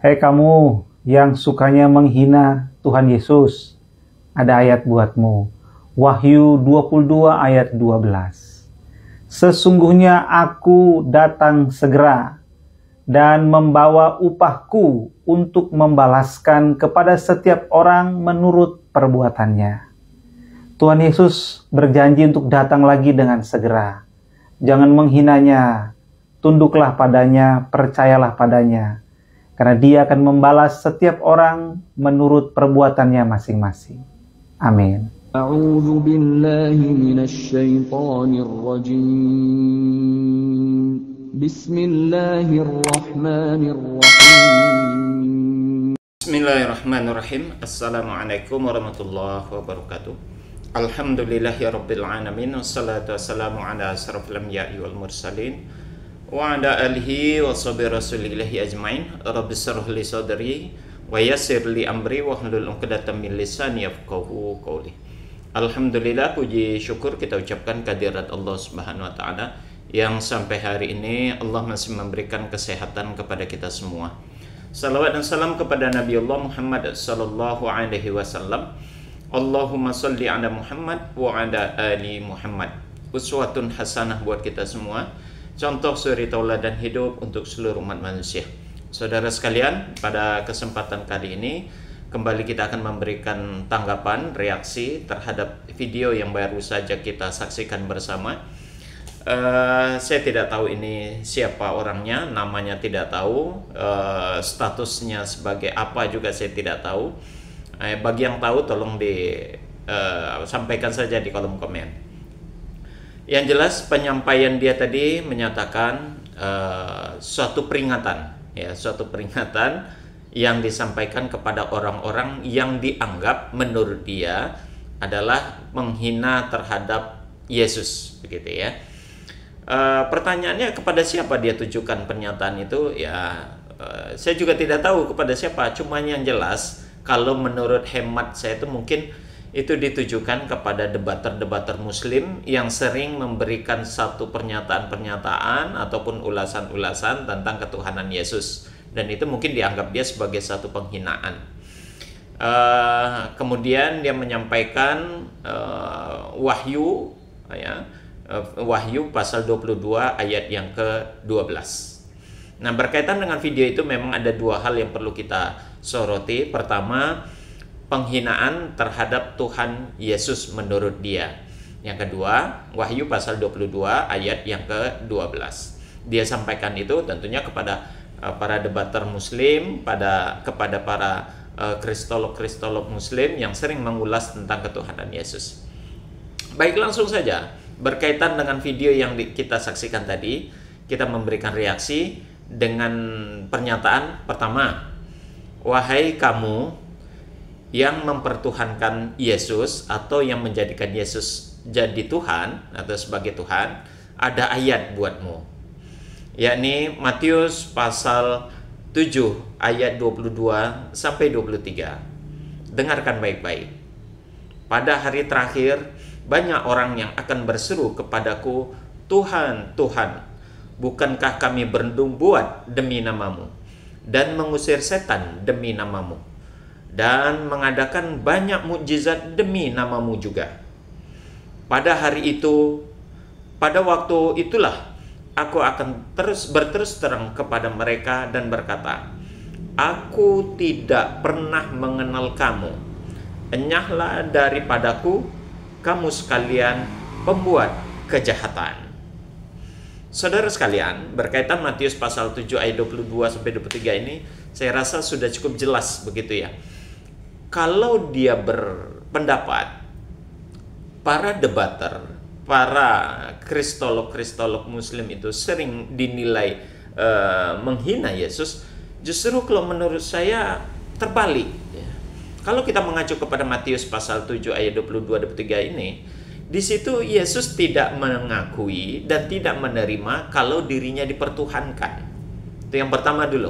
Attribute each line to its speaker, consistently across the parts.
Speaker 1: Hei kamu yang sukanya menghina Tuhan Yesus, ada ayat buatmu. Wahyu 22 ayat 12. Sesungguhnya aku datang segera dan membawa upahku untuk membalaskan kepada setiap orang menurut perbuatannya. Tuhan Yesus berjanji untuk datang lagi dengan segera. Jangan menghinanya, tunduklah padanya, percayalah padanya. Karena dia akan membalas setiap orang menurut perbuatannya masing-masing. Amin.
Speaker 2: A'udzu billahi minasy syaithanir rajim. Bismillahirrahmanirrahim.
Speaker 3: Bismillahirrahmanirrahim. Assalamualaikum warahmatullahi wabarakatuh. Alhamdulillahirabbil alamin wassalatu wassalamu ala asyrafil anbiya'i wal mursalin wa ala alihi wa sahbihi rasulillahi ajmain. Rabbi shrah li sadri wa yassir li amri wa hlul 'uqdatam min lisani yafqahu qawli. Alhamdulillah, puji syukur kita ucapkan kehadirat Allah Subhanahu wa taala yang sampai hari ini Allah masih memberikan kesehatan kepada kita semua. Salawat dan salam kepada Nabi Allah Muhammad sallallahu alaihi wasallam. Allahumma sholli ala Muhammad wa ala ali Muhammad. Uswatun hasanah buat kita semua. Contoh suri tauladan hidup untuk seluruh umat manusia. Saudara sekalian, pada kesempatan kali ini kembali kita akan memberikan tanggapan, reaksi terhadap video yang baru saja kita saksikan bersama. Saya tidak tahu ini siapa orangnya, namanya tidak tahu, statusnya sebagai apa juga saya tidak tahu. Bagi yang tahu tolong sampaikan saja di kolom komen. Yang jelas penyampaian dia tadi menyatakan suatu peringatan, suatu peringatan yang disampaikan kepada orang-orang yang dianggap menurut dia adalah menghina terhadap Yesus, begitu ya. Pertanyaannya kepada siapa dia tujukan pernyataan itu? Saya juga tidak tahu kepada siapa. Cuma yang jelas, kalau menurut hemat saya itu mungkin itu ditujukan kepada debater-debater Muslim yang sering memberikan satu pernyataan-pernyataan ataupun ulasan-ulasan tentang ketuhanan Yesus, dan itu mungkin dianggap dia sebagai satu penghinaan. Kemudian dia menyampaikan Wahyu pasal 22 ayat yang ke-12. Nah, berkaitan dengan video itu memang ada dua hal yang perlu kita soroti. Pertama, penghinaan terhadap Tuhan Yesus menurut dia. Yang kedua, Wahyu pasal 22 ayat yang ke-12. Dia sampaikan itu tentunya kepada para debater Muslim, kepada para kristolog-kristolog Muslim yang sering mengulas tentang ketuhanan Yesus. Baik, langsung saja. Berkaitan dengan video yang kita saksikan tadi, kita memberikan reaksi dengan pernyataan pertama. Wahai kamu yang mempertuhankan Yesus atau yang menjadikan Yesus jadi Tuhan atau sebagai Tuhan, ada ayat buatmu. Yakni Matius pasal 7 ayat 22 sampai 23. Dengarkan baik-baik. Pada hari terakhir, banyak orang yang akan berseru kepadaku, Tuhan, Tuhan, bukankah kami bernubuat demi namamu dan mengusir setan demi namamu dan mengadakan banyak mukjizat demi namamu juga? Pada hari itu, pada waktu itulah aku akan berterus terang kepada mereka dan berkata, aku tidak pernah mengenal kamu. Enyahlah daripadaku, kamu sekalian pembuat kejahatan. Saudara sekalian, berkaitan Matius pasal 7 ayat 22 sampai 23 ini, saya rasa sudah cukup jelas begitu ya. Kalau dia berpendapat para debater, para kristolog-kristolog Muslim itu sering dinilai menghina Yesus, justru kalau menurut saya terbalik. Kalau kita mengacu kepada Matius pasal 7 ayat 22-23 ini, di situ Yesus tidak mengakui dan tidak menerima kalau dirinya dipertuhankan. Itu yang pertama dulu.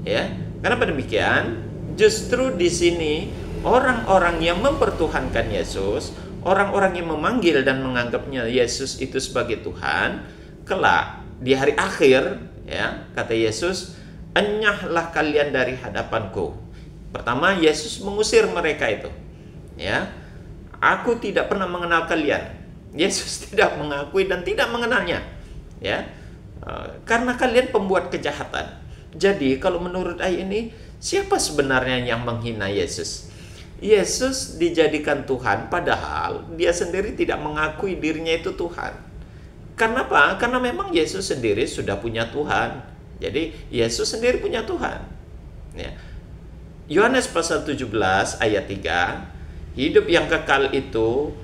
Speaker 3: Ya. Kenapa demikian? Justru di sini orang-orang yang mempertuhankan Yesus, orang-orang yang memanggil dan menganggapnya Yesus itu sebagai Tuhan, kelak di hari akhir, ya, kata Yesus, enyahlah kalian dari hadapanku. Pertama, Yesus mengusir mereka itu. Ya, aku tidak pernah mengenal kalian. Yesus tidak mengakui dan tidak mengenalnya. Ya, karena kalian pembuat kejahatan. Jadi kalau menurut ayat ini, siapa sebenarnya yang menghina Yesus? Yesus dijadikan Tuhan, padahal dia sendiri tidak mengakui dirinya itu Tuhan. Kenapa? Karena memang Yesus sendiri sudah punya Tuhan. Jadi Yesus sendiri punya Tuhan. Ya. Yohanes pasal 17 ayat 3, hidup yang kekal itu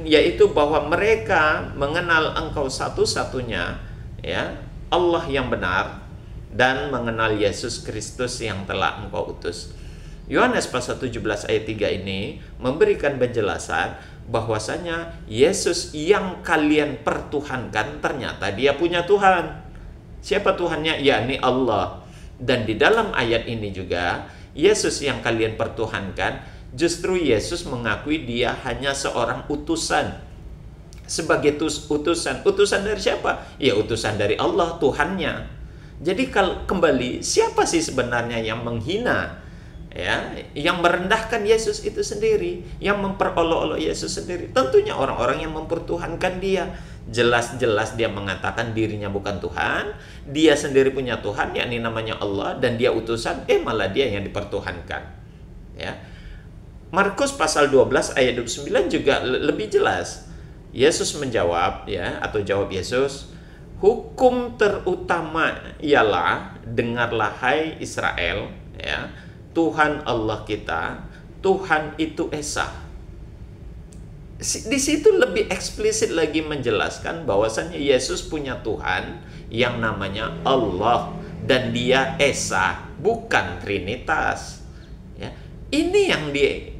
Speaker 3: yaitu bahwa mereka mengenal Engkau satu-satunya, ya, Allah yang benar, dan mengenal Yesus Kristus yang telah Engkau utus. Yohanes pasal 17 ayat 3 ini memberikan penjelasan bahwasanya Yesus yang kalian pertuhankan ternyata dia punya Tuhan. Siapa Tuhannya? Yakni Allah. Dan di dalam ayat ini juga, Yesus yang kalian pertuhankan, justru Yesus mengakui dia hanya seorang utusan. Sebagai utusan. Utusan dari siapa? Ya, utusan dari Allah, Tuhannya. Jadi kalau kembali, siapa sih sebenarnya yang menghina? Ya, yang merendahkan Yesus itu sendiri, yang memperolok-olok Yesus sendiri, tentunya orang-orang yang mempertuhankan dia. Jelas-jelas dia mengatakan dirinya bukan Tuhan, dia sendiri punya Tuhan, yakni namanya Allah, dan dia utusan, malah dia yang dipertuhankan. Ya. Markus pasal 12 ayat 29 juga lebih jelas. Yesus menjawab, ya, atau jawab Yesus, hukum terutama ialah, dengarlah hai Israel, ya, Tuhan Allah kita, Tuhan itu Esa. Di situ lebih eksplisit lagi menjelaskan bahwasannya Yesus punya Tuhan yang namanya Allah, dan dia Esa, bukan Trinitas. Ya. Ini yang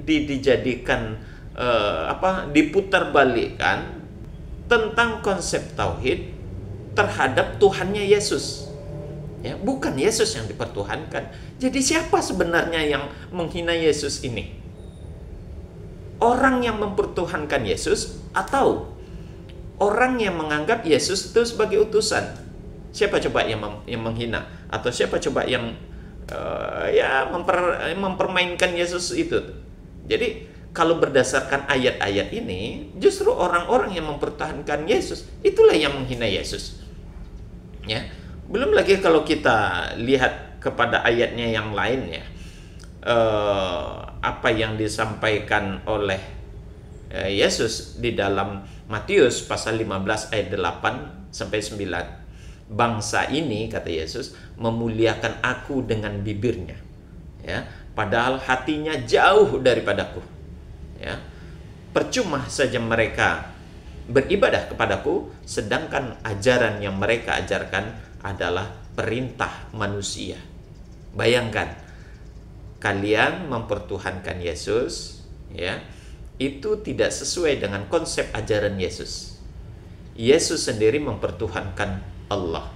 Speaker 3: dijadikan diputarbalikkan tentang konsep tauhid terhadap Tuhannya Yesus. Ya, bukan Yesus yang dipertuhankan. Jadi siapa sebenarnya yang menghina Yesus ini? Orang yang mempertuhankan Yesus atau orang yang menganggap Yesus itu sebagai utusan? Siapa coba yang menghina? Atau siapa coba yang mempermainkan Yesus itu? Jadi kalau berdasarkan ayat-ayat ini, justru orang-orang yang mempertahankan Yesus itulah yang menghina Yesus. Ya. Belum lagi kalau kita lihat kepada ayatnya yang lain, ya, apa yang disampaikan oleh Yesus di dalam Matius pasal 15 ayat 8 sampai 9. Bangsa ini, kata Yesus, memuliakan aku dengan bibirnya, ya, padahal hatinya jauh daripadaku. Ya. Percuma saja mereka beribadah kepadaku, sedangkan ajaran yang mereka ajarkan adalah perintah manusia. Bayangkan, kalian mempertuhankan Yesus, ya, itu tidak sesuai dengan konsep ajaran Yesus. Yesus sendiri mempertuhankan Allah.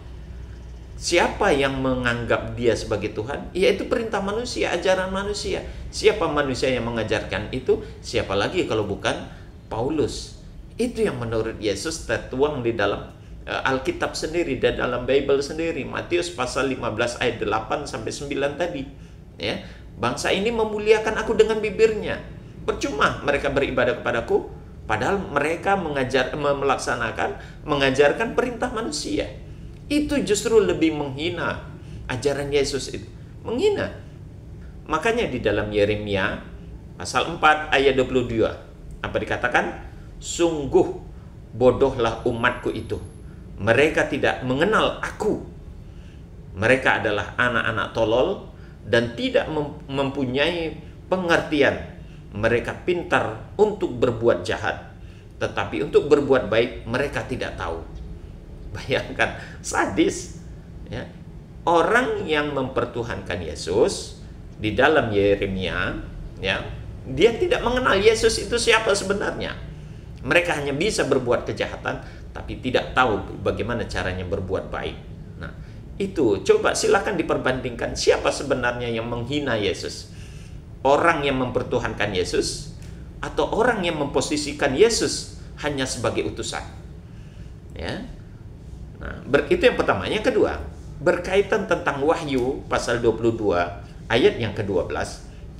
Speaker 3: Siapa yang menganggap dia sebagai Tuhan? Yaitu perintah manusia, ajaran manusia. Siapa manusia yang mengajarkan itu? Siapa lagi kalau bukan Paulus? Itu yang menurut Yesus tertuang di dalam Alkitab sendiri dan dalam Bible sendiri. Matius pasal 15 ayat 8 sampai 9 tadi. Ya, bangsa ini memuliakan aku dengan bibirnya. Percuma mereka beribadah kepadaku, padahal mereka mengajarkan perintah manusia. Itu justru lebih menghina ajaran Yesus itu. Menghina. Makanya di dalam Yeremia pasal 4 ayat 22, apa dikatakan? Sungguh bodohlah umatku itu. Mereka tidak mengenal aku. Mereka adalah anak-anak tolol dan tidak mempunyai pengertian. Mereka pintar untuk berbuat jahat, tetapi untuk berbuat baik mereka tidak tahu. Bayangkan, sadis. Ya. Orang yang mempertuhankan Yesus di dalam Yeremia, ya, dia tidak mengenal Yesus itu siapa sebenarnya. Mereka hanya bisa berbuat kejahatan, tapi tidak tahu bagaimana caranya berbuat baik. Nah, itu coba silakan diperbandingkan siapa sebenarnya yang menghina Yesus. Orang yang mempertuhankan Yesus atau orang yang memposisikan Yesus hanya sebagai utusan. Ya. Nah, itu yang pertama. Yang kedua, berkaitan tentang Wahyu pasal 22 ayat yang ke-12,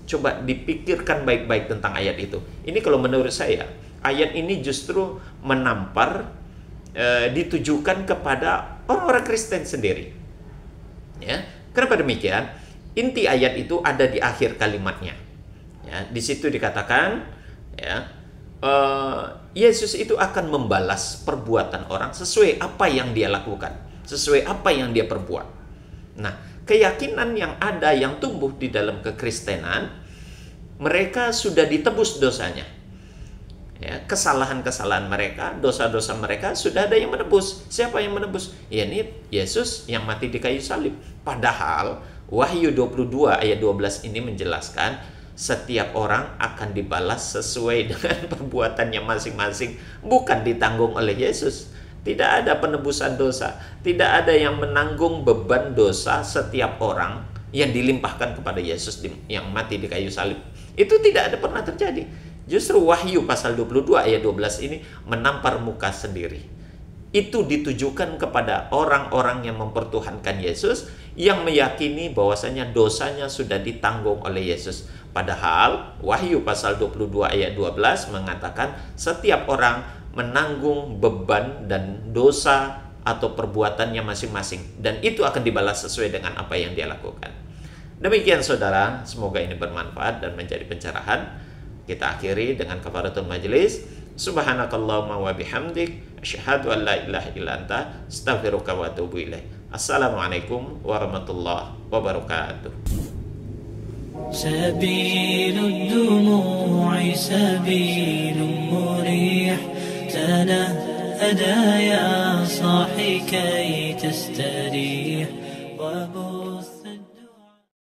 Speaker 3: coba dipikirkan baik-baik tentang ayat itu. Ini kalau menurut saya, ayat ini justru menampar, ditujukan kepada orang-orang Kristen sendiri. Ya, kenapa demikian? Inti ayat itu ada di akhir kalimatnya. Ya, di situ dikatakan, ya, Yesus itu akan membalas perbuatan orang sesuai apa yang dia lakukan, sesuai apa yang dia perbuat. Nah, keyakinan yang ada, yang tumbuh di dalam kekristenan, mereka sudah ditebus dosanya. Ya, kesalahan-kesalahan mereka, dosa-dosa mereka sudah ada yang menebus. Siapa yang menebus? Ya, ini Yesus yang mati di kayu salib. Padahal Wahyu 22 ayat 12 ini menjelaskan setiap orang akan dibalas sesuai dengan perbuatannya masing-masing, bukan ditanggung oleh Yesus. Tidak ada penebusan dosa, tidak ada yang menanggung beban dosa setiap orang yang dilimpahkan kepada Yesus yang mati di kayu salib. Itu tidak ada pernah terjadi. Justru Wahyu pasal 22 ayat 12 ini menampar muka sendiri. Itu ditujukan kepada orang-orang yang mempertuhankan Yesus, yang meyakini bahwasanya dosanya sudah ditanggung oleh Yesus. Padahal Wahyu pasal 22 ayat 12 mengatakan setiap orang menanggung beban dan dosa atau perbuatannya masing-masing, dan itu akan dibalas sesuai dengan apa yang dia lakukan. Demikian saudara, semoga ini bermanfaat dan menjadi pencerahan. Kita akhiri dengan kafaratul majelis. Subhanakallahumma wa bihamdik, asyhadu an la ilaha illa anta, astaghfiruka wa atubu ilaik. Assalamualaikum warahmatullahi wabarakatuh.
Speaker 4: سبيل الدموع سبيل مريح، تنهدى يا صاحي كي تستريح وبث